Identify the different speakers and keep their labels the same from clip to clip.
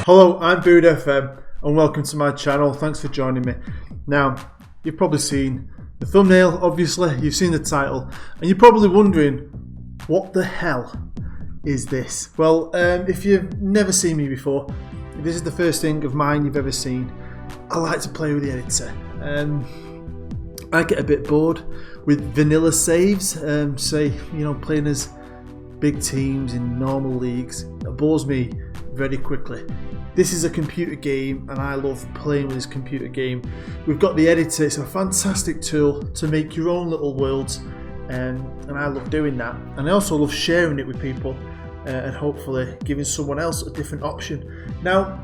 Speaker 1: Hello, I'm Bood FM and welcome to my channel. Thanks for joining me. Now, you've probably seen the thumbnail, obviously, you've seen the title, and you're probably wondering, what the hell is this? Well, if you've never seen me before, if this is the first thing of mine you've ever seen, I like to play with the editor. I get a bit bored with vanilla saves, playing as big teams in normal leagues. It bores me very quickly. This is a computer game and I love playing with this computer game. We've got the editor, it's a fantastic tool to make your own little worlds, and I love doing that. And I also love sharing it with people and hopefully giving someone else a different option. Now,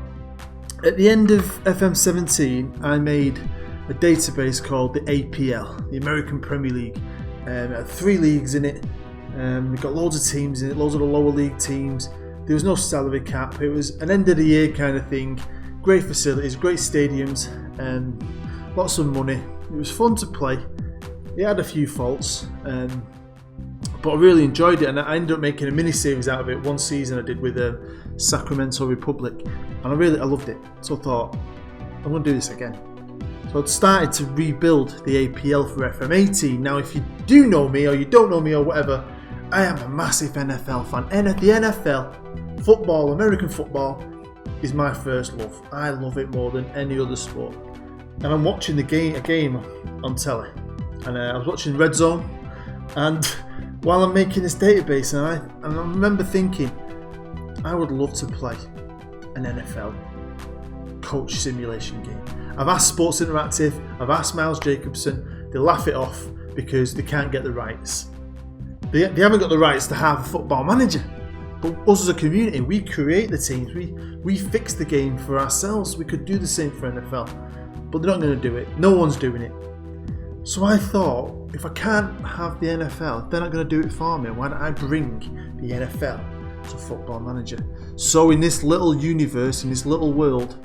Speaker 1: at the end of FM18, I made a database called the APL, the American Premier League. It had 3 leagues in it. We've got loads of teams in it, loads of the lower league teams. There was no salary cap. It was an end of the year kind of thing. Great facilities, great stadiums, and lots of money. It was fun to play. It had a few faults, but I really enjoyed it, and I ended up making a mini-series out of it. One season I did with Sacramento Republic, and I loved it. So I thought, I'm going to do this again. So I'd started to rebuild the APL for FM18. Now, if you do know me, or you don't know me, or whatever, I am a massive NFL fan. The NFL, football, American football, is my first love. I love it more than any other sport. And I'm watching a game on telly. And I was watching Red Zone. And while I'm making this database, and I remember thinking, I would love to play an NFL coach simulation game. I've asked Sports Interactive, I've asked Miles Jacobson, they laugh it off because they can't get the rights. They haven't got the rights to have a football manager. But us as a community, we create the teams, we fix the game for ourselves. We could do the same for NFL, but they're not going to do it. No one's doing it. So I thought, if I can't have the NFL, if they're not going to do it for me, why don't I bring the NFL to Football Manager? So in this little universe, in this little world,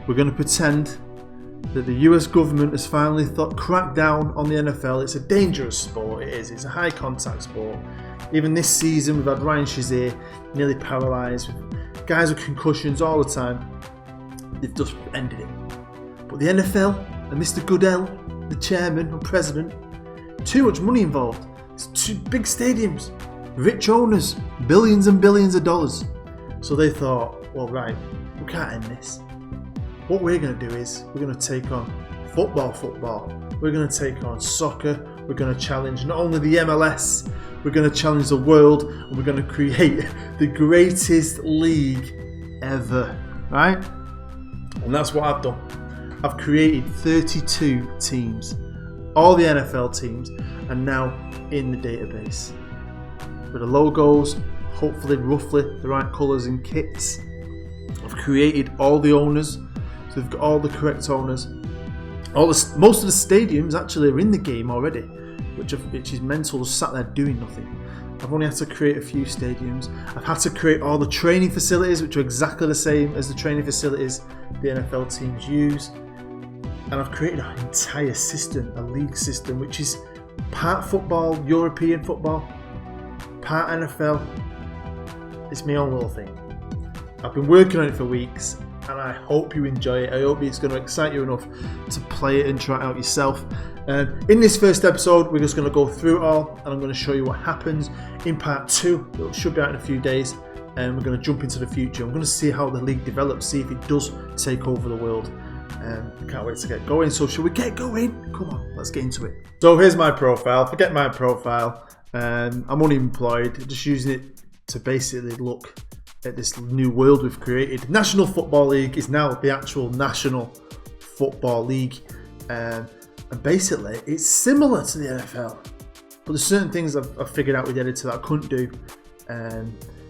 Speaker 1: we're going to pretend that the US government has finally cracked down on the NFL. It's a dangerous sport, it is. It's a high contact sport. Even this season we've had Ryan Shazier nearly paralysed, guys with concussions all the time. They've just ended it. But the NFL and Mr. Goodell, the chairman and president, too much money involved. It's 2 big stadiums, rich owners, billions and billions of dollars. So they thought, well, right, we can't end this. What we're going to do is we're going to take on football. We're going to take on soccer. We're going to challenge not only the MLS, we're going to challenge the world, and we're going to create the greatest league ever, right? And that's what I've done. I've created 32 teams, all the NFL teams, and now in the database. With the logos, hopefully roughly the right colours and kits. I've created all the owners. So they've got all the correct owners. Most of the stadiums actually are in the game already, which is mental. Just sat there doing nothing. I've only had to create a few stadiums. I've had to create all the training facilities, which are exactly the same as the training facilities the NFL teams use. And I've created an entire system, a league system, which is part football, European football, part NFL. It's my own little thing. I've been working on it for weeks, and I hope you enjoy it. I hope it's going to excite you enough to play it and try it out yourself. In this first episode, we're just going to go through it all, and I'm going to show you what happens. In part 2, it should be out in a few days, and we're going to jump into the future. I'm going to see how the league develops, see if it does take over the world. I can't wait to get going. So shall we get going? Come on, let's get into it. So here's my profile. Forget my profile. I'm unemployed, just using it to basically look at this new world we've created. National Football League is now the actual National Football League, and basically it's similar to the NFL, but there's certain things I've figured out with the editor that I couldn't do.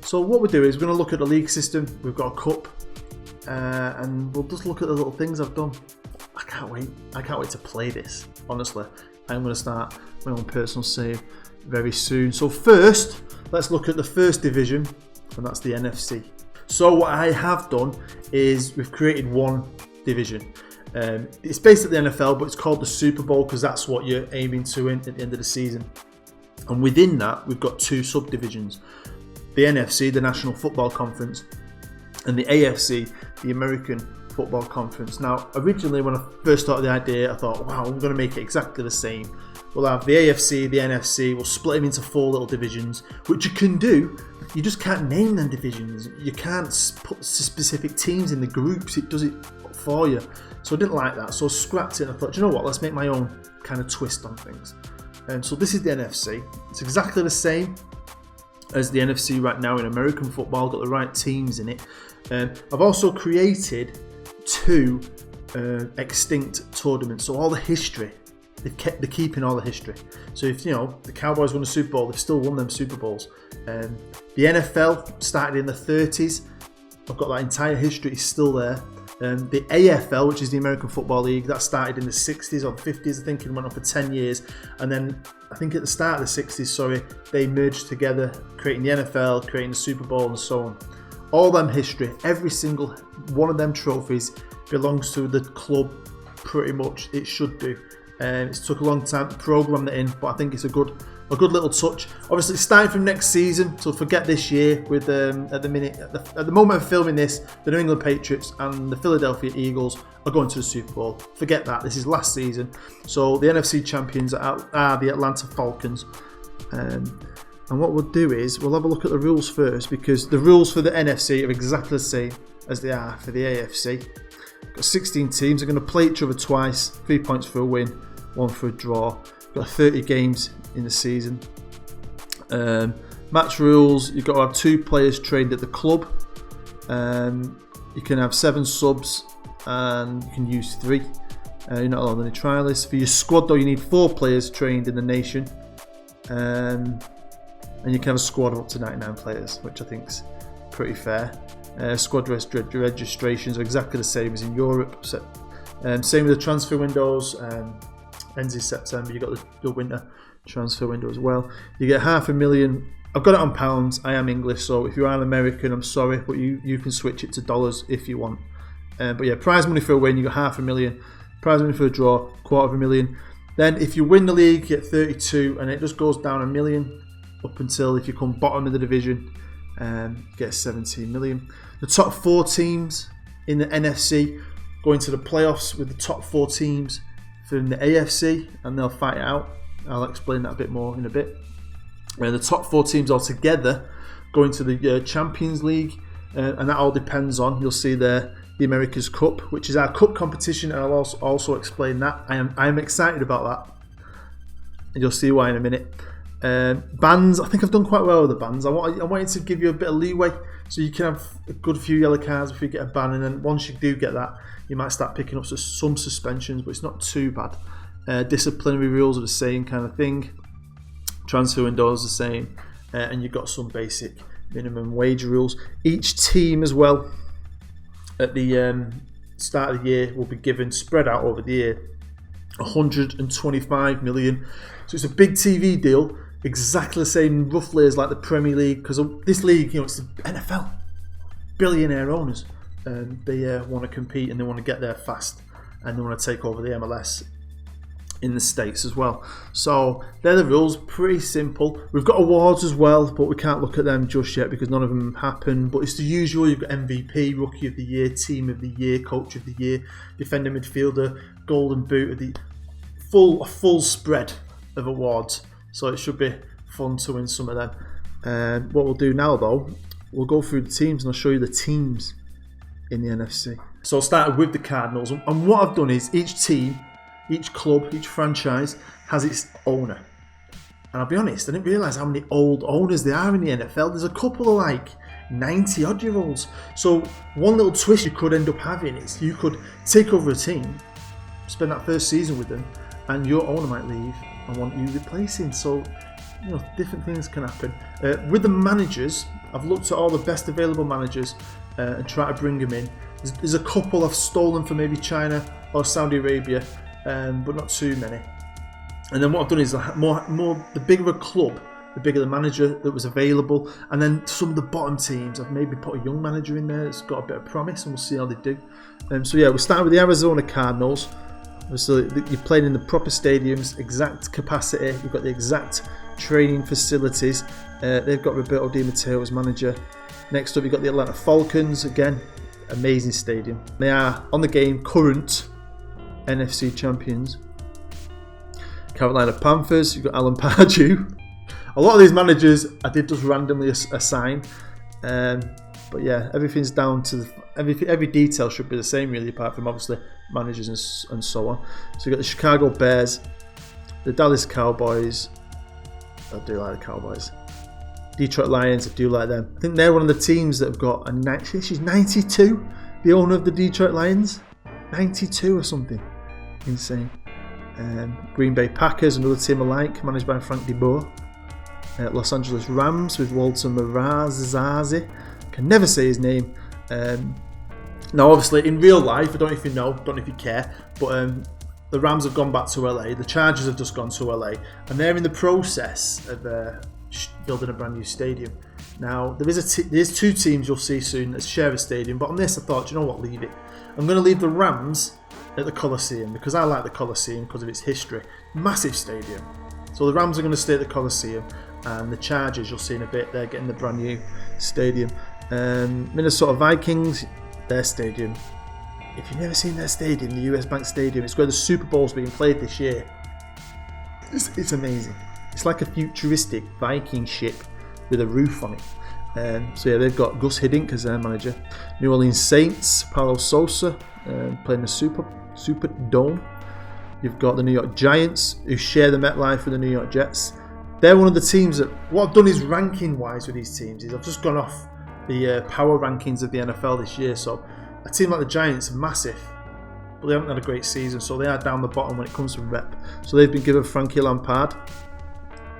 Speaker 1: So what we do is we're going to look at the league system. We've got a cup, and we'll just look at the little things I've done. I can't wait to play this. Honestly, I'm going to start my own personal save very soon. So first, let's look at the first division, and that's the NFC. So what I have done is we've created one division. It's basically the NFL, but it's called the Super Bowl because that's what you're aiming to win at the end of the season. And within that, we've got 2 subdivisions. The NFC, the National Football Conference, and the AFC, the American Football Conference. Now, originally when I first started the idea, I thought, wow, I'm going to make it exactly the same. We'll have the AFC, the NFC, we'll split them into 4 little divisions, which you can do. You just can't name them divisions. You can't put specific teams in the groups. It does it for you. So I didn't like that. So I scrapped it and I thought, you know what, let's make my own kind of twist on things. And so this is the NFC. It's exactly the same as the NFC right now in American football. Got the right teams in it. I've also created 2 extinct tournaments. So all the history. They're keeping all the history. So if, the Cowboys won a Super Bowl, they've still won them Super Bowls. The NFL started in the 30s. I've got that entire history, it's still there. The AFL, which is the American Football League, that started in the 60s or 50s, I think, and went on for 10 years. And then, I think at the start of the 60s, they merged together, creating the NFL, creating the Super Bowl, and so on. All them history, every single one of them trophies belongs to the club, pretty much. It should do. It took a long time to program that in, but I think it's a good little touch. Obviously, starting from next season, so forget this year. With at the moment of filming this, the New England Patriots and the Philadelphia Eagles are going to the Super Bowl. Forget that. This is last season. So the NFC champions are the Atlanta Falcons. And what we'll do is we'll have a look at the rules first, because the rules for the NFC are exactly the same as they are for the AFC. Got 16 teams. They're going to play each other twice. 3 points for a win, 1 for a draw. Got 30 games in the season. Match rules: you've got to have 2 players trained at the club. You can have 7 subs, and you can use 3. You're not allowed any trialists. For your squad, though, you need 4 players trained in the nation, and you can have a squad of up to 99 players, which I think's pretty fair. Squad registrations are exactly the same as in Europe. Same with the transfer windows. Ends in September. You've got the winter transfer window as well. You get $500,000. I've got it on pounds. I am English, so if you are an American, I'm sorry, but you can switch it to dollars if you want. But yeah, prize money for a win, you got $500,000. Prize money for a draw, $250,000. Then if you win the league, you get 32, and it just goes down $1 million up until if you come bottom of the division, you get 17 million. The top 4 teams in the NFC go into the playoffs with the top 4 teams from the AFC, and they'll fight it out. I'll explain that a bit more in a bit. The top 4 teams altogether go into the Champions League, and that all depends on, you'll see there, the America's Cup, which is our cup competition, and I'll also explain that. I am excited about that, and you'll see why in a minute. Bans, I think I've done quite well with the bans. I wanted to give you a bit of leeway, so you can have a good few yellow cards if you get a ban, and then once you do get that, you might start picking up some suspensions, but it's not too bad. Disciplinary rules are the same kind of thing. Transfer windows are the same, and you've got some basic minimum wage rules. Each team as well, at the start of the year, will be given, spread out over the year, $125 million. So it's a big TV deal, exactly the same roughly as like the Premier League, because this league, it's the NFL, billionaire owners. They want to compete and they want to get there fast, and they want to take over the MLS in the States as well. So they're the rules, pretty simple. We've got awards as well, but we can't look at them just yet because none of them happen. But it's the usual. You've got MVP, Rookie of the Year, Team of the Year, Coach of the Year, Defender Midfielder, Golden Boot of the a full spread of awards. So it should be fun to win some of them. What we'll do now though, we'll go through the teams and I'll show you the teams in the NFC. So I started with the Cardinals, and what I've done is each team, each club, each franchise has its owner. And I'll be honest, I didn't realise how many old owners there are in the NFL. There's a couple of like 90 odd year olds. So one little twist you could end up having is you could take over a team, spend that first season with them, and your owner might leave and want you replacing. So different things can happen. With the managers, I've looked at all the best available managers and try to bring them in. There's a couple I've stolen from maybe China or Saudi Arabia, but not too many. And then what I've done is more the bigger a club, the bigger the manager that was available. And then some of the bottom teams, I've maybe put a young manager in there that's got a bit of promise, and we'll see how they do. So yeah, we'll start with the Arizona Cardinals. So you're playing in the proper stadiums, exact capacity. You've got the exact training facilities. They've got Roberto Di Matteo as manager. Next up, you've got the Atlanta Falcons. Again, amazing stadium. They are, on the game, current NFC champions. Carolina Panthers, you've got Alan Pardew. A lot of these managers I did just randomly assign. But yeah, everything's down to every detail should be the same really, apart from obviously managers and so on. So you've got the Chicago Bears, the Dallas Cowboys. I do like the Cowboys. Detroit Lions, I do like them. I think they're one of the teams that have got she's 92, the owner of the Detroit Lions. 92 or something. Insane. Green Bay Packers, another team alike, managed by Frank DeBoer. Los Angeles Rams with Walter Marazzi. Can never say his name. Now, obviously, in real life, I don't know if you know, don't know if you care, but the Rams have gone back to LA. The Chargers have just gone to LA, and they're in the process of building a brand new stadium. Now, there's two teams you'll see soon that share a stadium, but on this, I thought, you know what, leave it. I'm going to leave the Rams at the Coliseum because I like the Coliseum because of its history. Massive stadium. So the Rams are going to stay at the Coliseum, and the Chargers, you'll see in a bit, they're getting the brand new stadium. Minnesota Vikings, their stadium. If you've never seen their stadium, the US Bank Stadium, it's where the Super Bowl's being played this year. It's amazing. It's like a futuristic Viking ship with a roof on it. So yeah, they've got Gus Hiddink as their manager. New Orleans Saints, Paulo Sousa playing the Super Dome. You've got the New York Giants, who share the MetLife with the New York Jets. They're one of the teams that, what I've done is ranking-wise with these teams, is I've just gone off the power rankings of the NFL this year. So a team like the Giants are massive, but they haven't had a great season, so they are down the bottom when it comes to rep. So they've been given Frankie Lampard.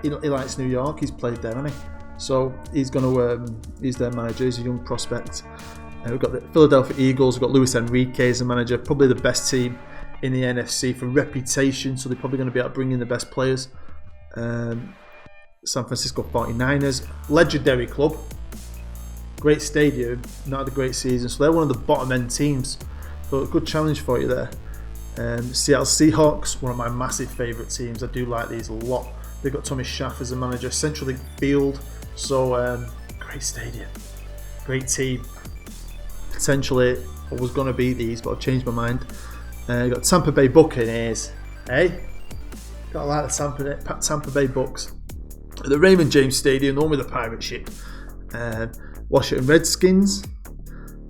Speaker 1: He likes New York, he's played there, hasn't he? So he's their manager, he's a young prospect. We've got the Philadelphia Eagles, we've got Luis Enrique as a manager, probably the best team in the NFC for reputation, so they're probably going to be able to bring in the best players. San Francisco 49ers, legendary club, great stadium, not had a great season, so they're one of the bottom end teams, so a good challenge for you there. Seattle Seahawks, one of my massive favourite teams, I do like these a lot. They've got Tommy Schaff as a manager, Central League Field, so great stadium, great team. Potentially I was going to beat these, but I've changed my mind. You've got Tampa Bay Buccaneers, gotta like the Tampa Bay Bucks. At the Raymond James Stadium, the home of the pirate ship. Washington Redskins,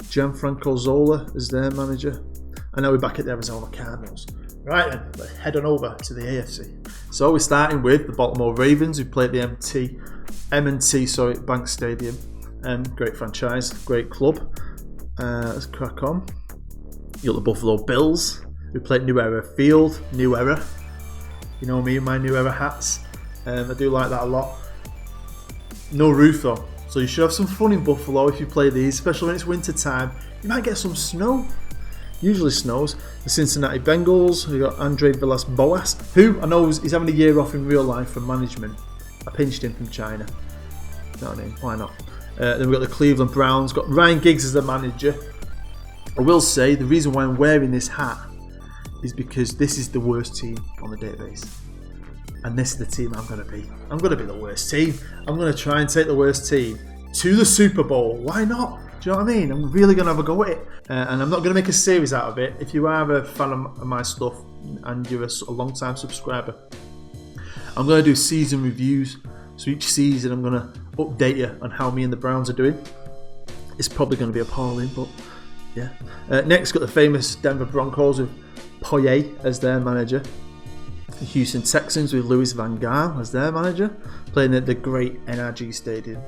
Speaker 1: Gianfranco Zola is their manager. And now we're back at the Arizona Cardinals. Right then, let's head on over to the AFC. So we're starting with the Baltimore Ravens, who play at the M&T Bank Stadium. Great franchise, great club. Let's crack on. You got the Buffalo Bills, who play at New Era Field. New Era. You know me and my New Era hats. I do like that a lot. No roof though, so you should have some fun in Buffalo if you play these, especially when it's winter time. You might get some snow. Usually snows. The Cincinnati Bengals, we got Andre Villas-Boas, who I know he's having a year off in real life from management. I pinched him from China. You know what I mean? Why not? Then we've got the Cleveland Browns, got Ryan Giggs as the manager. I will say the reason why I'm wearing this hat is because this is the worst team on the database. And this is the team I'm going to be. I'm going to be the worst team. I'm going to try and take the worst team to the Super Bowl. Why not? Do you know what I mean? I'm really going to have a go at it. And I'm not going to make a series out of it. If you are a fan of my stuff and you're a long-time subscriber, I'm going to do season reviews. So each season I'm going to update you on how me and the Browns are doing. It's probably going to be appalling, but yeah. Next, got the famous Denver Broncos with Poyer as their manager. The Houston Texans with Louis Van Gaal as their manager, playing at the great NRG Stadium.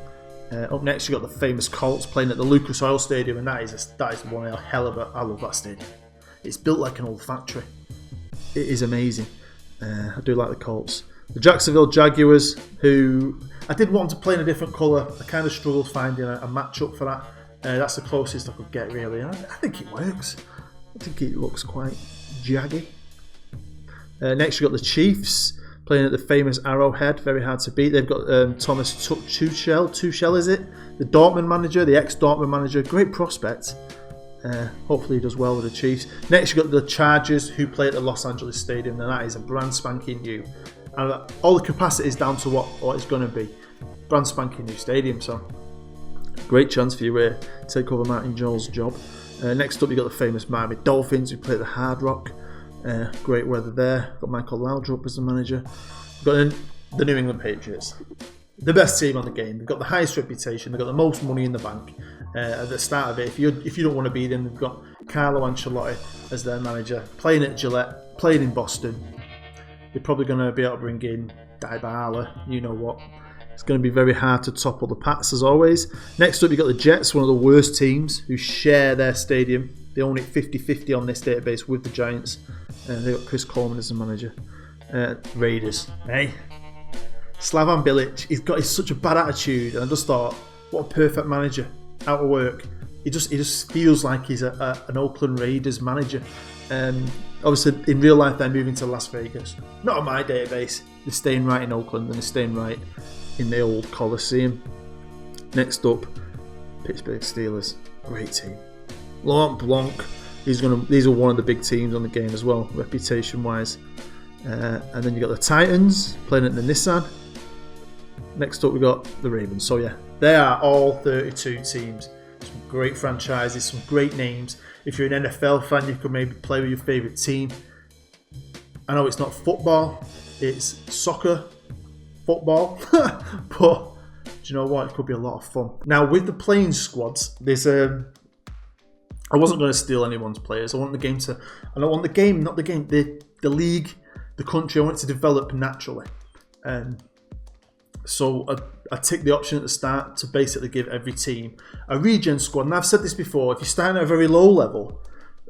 Speaker 1: Up next, you got the famous Colts playing at the Lucas Oil Stadium, and that is one hell of a. I love that stadium. It's built like an old factory. It is amazing. I do like the Colts. The Jacksonville Jaguars, who I did want to play in a different colour. I kind of struggled finding a match-up for that. That's the closest I could get, really. I think it works. I think it looks quite jaggy. Next, you've got the Chiefs playing at the famous Arrowhead. Very hard to beat. They've got Thomas Tuchel, is it? The Dortmund manager, the ex-Dortmund manager. Great prospect. Hopefully he does well with the Chiefs. Next, you've got the Chargers, who play at the Los Angeles Stadium. And that is a brand spanking new. And all the capacity is down to what it's going to be. Brand spanking new stadium. So Great chance for you to take over Martin Joel's job. Next up, you got the famous Miami Dolphins, who play the Hard Rock. Great weather there. Got Michael Laudrup as the manager. Got the New England Patriots, the best team on the game. They've got the highest reputation. They've got the most money in the bank. At the start of it, if you don't want to beat them, they've got Carlo Ancelotti as their manager, playing at Gillette, playing in Boston. They're probably going to be able to bring in Dybala, you know what. It's going to be very hard to topple the Pats as always. Next up, you've got the Jets, one of the worst teams who share their stadium. They own it 50-50 on this database with the Giants. They've got Chris Coleman as the manager. Raiders, hey? Slavan Bilic, he's such a bad attitude, and I just thought, what a perfect manager. Out of work. He just feels like he's an Oakland Raiders manager. Obviously, in real life, they're moving to Las Vegas. Not on my database. They're staying right in Oakland, and they're staying right in the old Coliseum. Next up, Pittsburgh Steelers. Great team. Laurent Blanc. These are one of the big teams on the game as well, reputation-wise. And then you got the Titans playing at the Nissan. Next up, we got the Ravens. So yeah, they are all 32 teams. Some great franchises, some great names. If you're an NFL fan, you could maybe play with your favourite team. I know it's not football, it's soccer, football, but do you know what? It could be a lot of fun. Now, with the playing squads, there's I wasn't going to steal anyone's players. I want the game to, and I want the game, not the game, the league, the country. I want it to develop naturally. So I tick the option at the start to basically give every team a regen squad. And I've said this before, if you're starting at a very low level,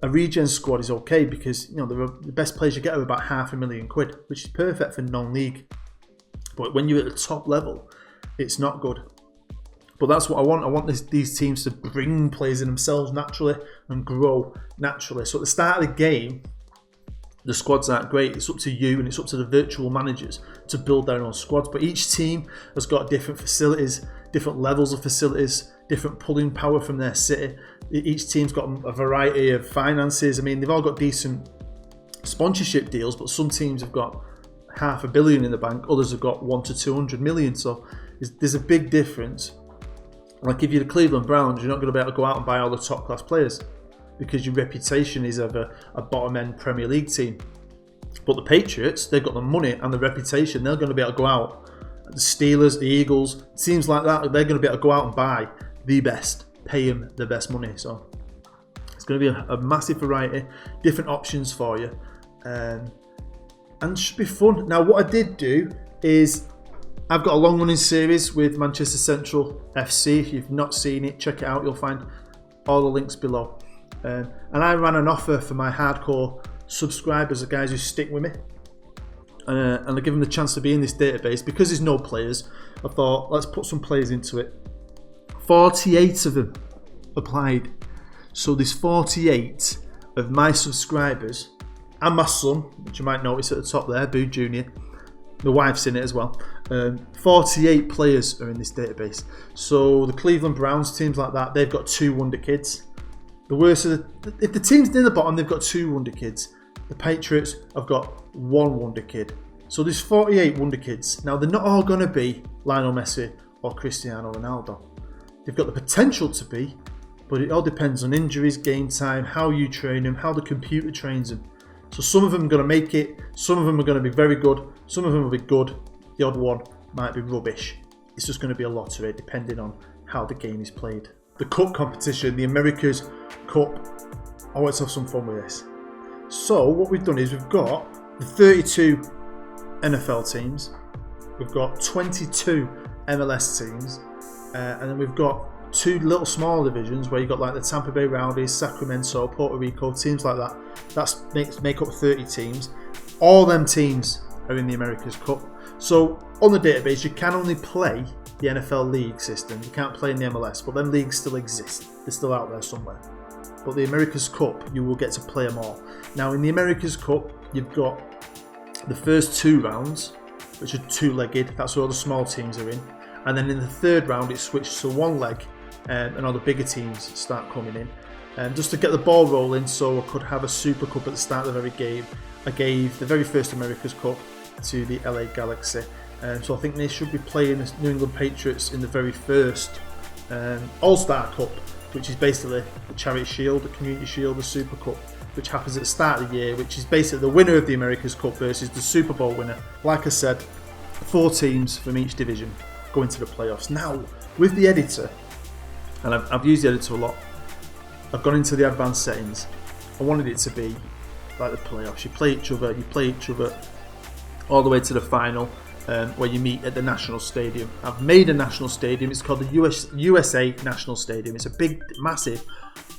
Speaker 1: a regen squad is okay because the best players you get are about £500,000, which is perfect for non-league. But when you're at the top level, it's not good. But that's what I want. I want these teams to bring players in themselves naturally and grow naturally. So at the start of the game, the squads aren't great. It's up to you and it's up to the virtual managers to build their own squads. But each team has got different facilities, different levels of facilities, different pulling power from their city. Each team's got a variety of finances. I mean, they've all got decent sponsorship deals, but some teams have got $500 million in the bank. Others have got 1 to 200 million. So there's a big difference. Like if you're the Cleveland Browns, you're not going to be able to go out and buy all the top class players, because your reputation is of a bottom-end Premier League team. But the Patriots, they've got the money and the reputation. They're going to be able to go out. The Steelers, the Eagles, teams like that, they're going to be able to go out and buy the best, pay them the best money. So it's going to be a massive variety, different options for you. And it should be fun. Now, what I did do is I've got a long-running series with Manchester Central FC. If you've not seen it, check it out. You'll find all the links below. And I ran an offer for my hardcore subscribers, the guys who stick with me, and I give them the chance to be in this database. Because there's no players, I thought, let's put some players into it. 48 of them applied. So there's 48 of my subscribers and my son, which you might notice at the top there, Boo Jr. The wife's in it as well. 48 players are in this database. So the Cleveland Browns, teams like that, they've got 2 wonder kids. The worst of if the team's near the bottom, they've got 2 wonder kids. The Patriots have got 1 wonder kid. So there's 48 wonder kids. Now they're not all going to be Lionel Messi or Cristiano Ronaldo. They've got the potential to be, but it all depends on injuries, game time, how you train them, how the computer trains them. So some of them are going to make it, some of them are going to be very good, some of them will be good, the odd one might be rubbish. It's just going to be a lottery depending on how the game is played. The cup competition, the America's Cup, I want to have some fun with this. So what we've done is we've got the 32 NFL teams, we've got 22 MLS teams, and then we've got 2 little smaller divisions where you've got like the Tampa Bay Rowdies, Sacramento, Puerto Rico, teams like that. That make up 30 teams. All them teams are in the America's Cup. So on the database, you can only play the NFL league system. You can't play in the MLS, but them leagues still exist. They're still out there somewhere. But the America's Cup, you will get to play them all. Now in the America's Cup, you've got the first 2 rounds, which are 2-legged. That's where all the small teams are in. And then in the 3rd round, it's switched to 1 leg, and all the bigger teams start coming in. Just to get the ball rolling, so I could have a Super Cup at the start of every game, I gave the very first America's Cup to the LA Galaxy. So I think they should be playing the New England Patriots in the very first All-Star Cup, which is basically the Charity Shield, the Community Shield, the Super Cup, which happens at the start of the year, which is basically the winner of the America's Cup versus the Super Bowl winner. Like I said, 4 teams from each division go into the playoffs. Now, with the editor, and I've used the editor a lot, I've gone into the advanced settings. I wanted it to be like the playoffs. You play each other all the way to the final, where you meet at the National Stadium. I've made a National Stadium. It's called the USA National Stadium. It's a big, massive,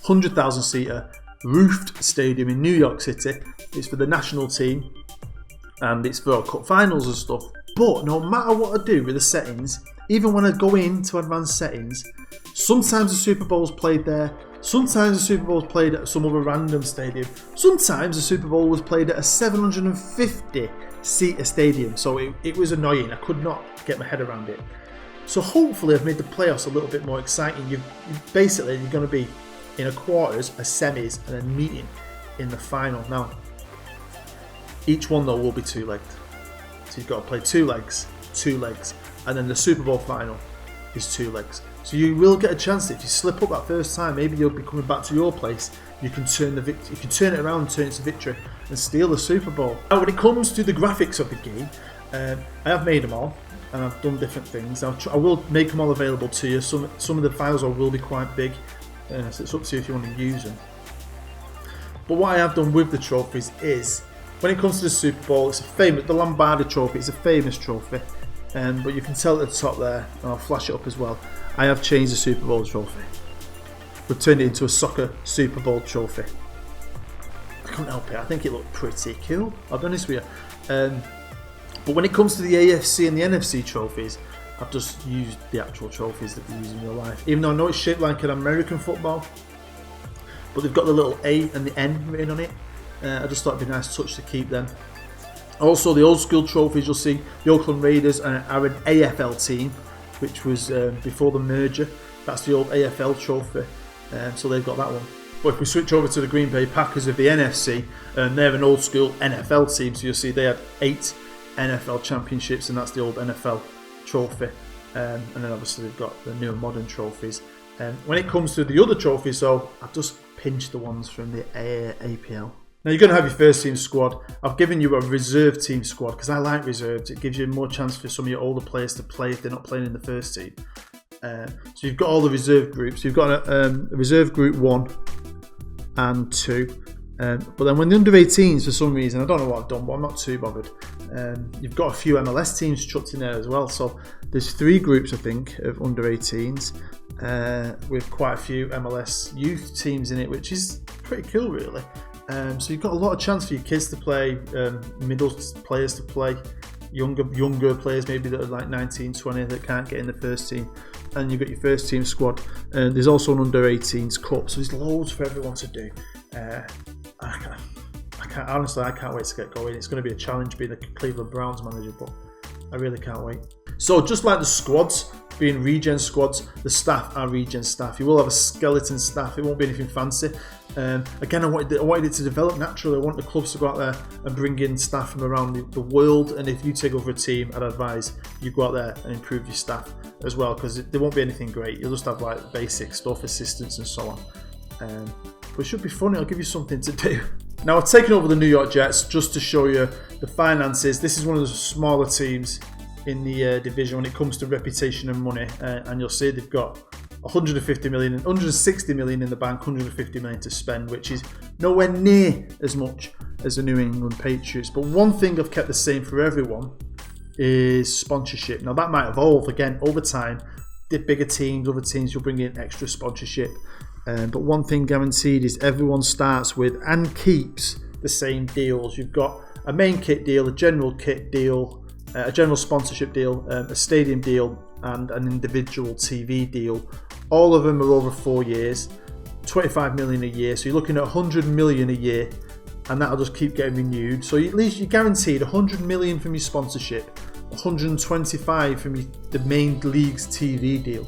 Speaker 1: 100,000 seater roofed stadium in New York City. It's for the national team, and it's for cup finals and stuff. But no matter what I do with the settings, even when I go into advanced settings, sometimes the Super Bowl's played there, sometimes the Super Bowl's played at some other random stadium, sometimes the Super Bowl was played at a 750 seater stadium. So it was annoying. I could not get my head around it. So hopefully I've made the playoffs a little bit more exciting. You're going to be in a quarters, a semis, and a meeting in the final. Now, each one though will be 2-legged. So you've got to play 2 legs, and then the Super Bowl final is 2 legs. So you will get a chance. If you slip up that first time, maybe you'll be coming back to your place. You can turn it around, turn it to victory, and steal the Super Bowl. Now, when it comes to the graphics of the game, I have made them all, and I've done different things. I will make them all available to you. Some of the files will be quite big, so it's up to you if you want to use them. But what I have done with the trophies is, when it comes to the Super Bowl, it's the Lombardi Trophy. It's a famous trophy, but you can tell at the top there, and I'll flash it up as well. I have changed the Super Bowl trophy. We've turned it into a soccer Super Bowl trophy. I couldn't help it. I think it looked pretty cool, I'll be honest with you. But when it comes to the AFC and the NFC trophies, I've just used the actual trophies that we use in real life. Even though I know it's shaped like an American football, but they've got the little A and the N written on it. I just thought it'd be a nice touch to keep them. Also, the old school trophies, you'll see the Oakland Raiders are an AFL team, which was before the merger. That's the old AFL trophy, so they've got that one. But if we switch over to the Green Bay Packers of the NFC, they're an old school NFL team, so you'll see they had 8 NFL championships, and that's the old NFL trophy. And then obviously they've got the new modern trophies. When it comes to the other trophies, though, I've just pinched the ones from the APL. Now, you're going to have your first team squad. I've given you a reserve team squad because I like reserves. It gives you more chance for some of your older players to play if they're not playing in the first team. So you've got all the reserve groups. You've got a reserve group 1 and 2. But then when the under 18s, for some reason, I don't know what I've done, but I'm not too bothered. You've got a few MLS teams chucked in there as well. So there's 3 groups, I think, of under 18s with quite a few MLS youth teams in it, which is pretty cool, really. So you've got a lot of chance for your kids to play, middle players to play, younger players maybe that are like 19, 20 that can't get in the first team, and you've got your first team squad. There's also an under 18s cup, so there's loads for everyone to do. I can't wait to get going. It's going to be a challenge being the Cleveland Browns manager, but I really can't wait. So just like the squads being regen squads, the staff are regen staff. You will have a skeleton staff. It won't be anything fancy. Again, I wanted it to develop naturally. I want the clubs to go out there and bring in staff from around the world. And if you take over a team, I'd advise you go out there and improve your staff as well, because there won't be anything great. You'll just have like basic stuff, assistants and so on. But it should be funny. I'll give you something to do. Now, I've taken over the New York Jets just to show you the finances. This is one of the smaller teams in the division when it comes to reputation and money, and you'll see they've got 160 million in the bank, 150 million to spend, which is nowhere near as much as the New England Patriots. But one thing I've kept the same for everyone is sponsorship. Now, that might evolve again over time. The bigger teams, other teams will bring in extra sponsorship. But one thing guaranteed is everyone starts with and keeps the same deals. You've got a main kit deal, a general kit deal, a general sponsorship deal, a stadium deal, and an individual TV deal. All of them are over 4 years, 25 million a year. So you're looking at 100 million a year, and that'll just keep getting renewed. So at least you're guaranteed 100 million from your sponsorship, 125 from the main league's TV deal.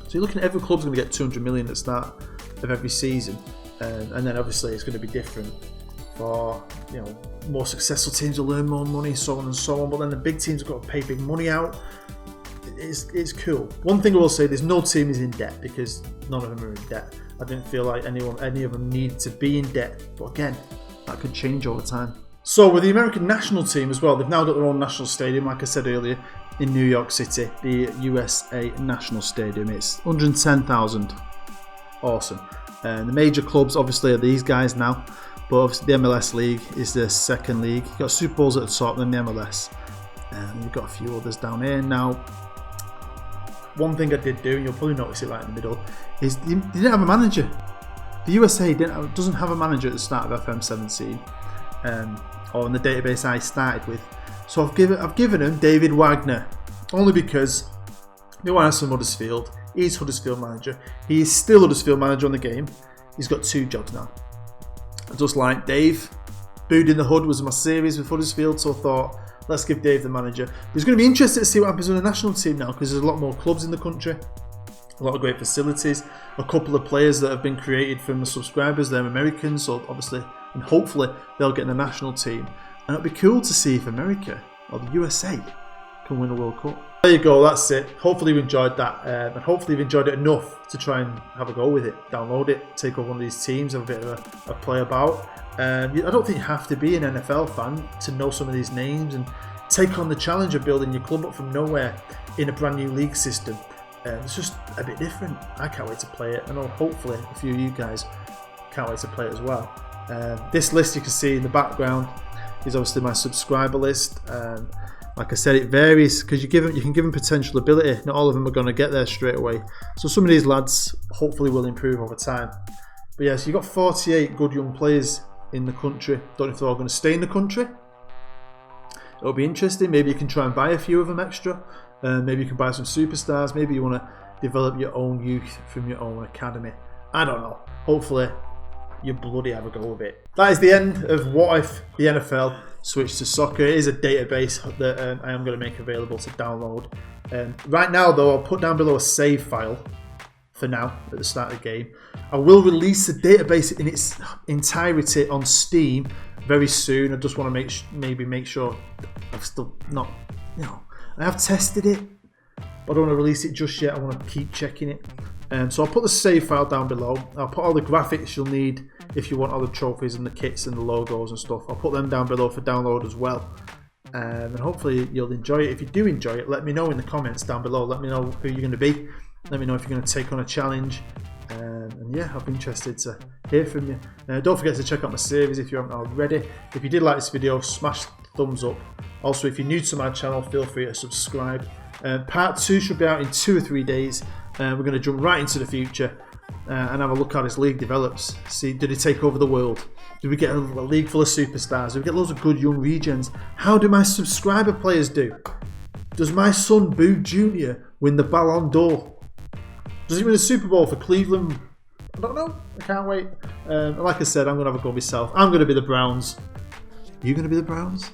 Speaker 1: So you're looking at every club's going to get 200 million at the start of every season, and then obviously it's going to be different for more successful teams will earn more money, so on and so on. But then the big teams have got to pay big money out. it's cool. One thing I will say, there's no team is in debt because none of them are in debt. I didn't feel like any of them needed to be in debt. But again, that could change over time. So with the American national team as well, they've now got their own national stadium, like I said earlier, in New York City, the USA National Stadium. It's 110,000. Awesome. And the major clubs obviously are these guys now, but obviously the MLS League is the second league. You've got Super Bowls at the top, then the MLS. And you've got a few others down here. Now, one thing I did do, and you'll probably notice it right in the middle, is they didn't have a manager. The USA doesn't have a manager at the start of FM18, or in the database I started with. So I've given him David Wagner, only because they want to have some Huddersfield. He's Huddersfield manager. He is still Huddersfield manager on the game. He's got 2 jobs now. Just like Dave, Booed in the Hood was my series with Huddersfield, so I thought, let's give Dave the manager. But it's going to be interesting to see what happens with the national team now, because there's a lot more clubs in the country, a lot of great facilities, a couple of players that have been created from the subscribers. They're Americans, so obviously, and hopefully they'll get in the national team. And it'll be cool to see if America or the USA can win a World Cup. There you go, that's it. Hopefully you enjoyed that, and hopefully you've enjoyed it enough to try and have a go with it. Download it, take over one of these teams, have a bit of a play about. I don't think you have to be an NFL fan to know some of these names and take on the challenge of building your club up from nowhere in a brand new league system. It's just a bit different. I can't wait to play it. I know hopefully a few of you guys can't wait to play it as well. This list you can see in the background is obviously my subscriber list. Like I said, it varies because you can give them potential ability. Not all of them are going to get there straight away. So some of these lads hopefully will improve over time. But yes, you've got 48 good young players in the country. Don't know if they're all going to stay in the country. It'll be interesting. Maybe you can try and buy a few of them extra. Maybe you can buy some superstars. Maybe you want to develop your own youth from your own academy. I don't know. Hopefully you bloody have a go with it. That is the end of What If the NFL switched to soccer. It is a database that I am going to make available to download. Right now though, I'll put down below a save file for now at the start of the game. I will release the database in its entirety on Steam very soon. I just want to make sure I've still not, I have tested it, but I don't want to release it just yet. I want to keep checking it. So I'll put the save file down below. I'll put all the graphics you'll need if you want all the trophies and the kits and the logos and stuff. I'll put them down below for download as well. And hopefully you'll enjoy it. If you do enjoy it, let me know in the comments down below. Let me know who you're going to be. Let me know if you're going to take on a challenge. And yeah, I'll be interested to hear from you. Don't forget to check out my series if you haven't already. If you did like this video, smash the thumbs up. Also, if you're new to my channel, feel free to subscribe. Part 2 should be out in 2 or 3 days. We're going to jump right into the future and have a look how this league develops. See, did it take over the world? Do we get a league full of superstars? Do we get loads of good young regens? How do my subscriber players do? Does my son Boo Jr. win the Ballon d'Or? Does he win a Super Bowl for Cleveland? I don't know. I can't wait. Like I said, I'm going to have a go myself. I'm going to be the Browns. Are you going to be the Browns?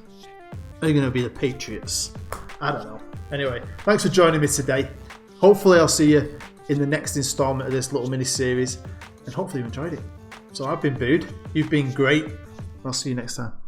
Speaker 1: Are you going to be the Patriots? I don't know. Anyway, thanks for joining me today. Hopefully I'll see you in the next installment of this little mini-series. And hopefully you enjoyed it. So I've been Booed. You've been great. I'll see you next time.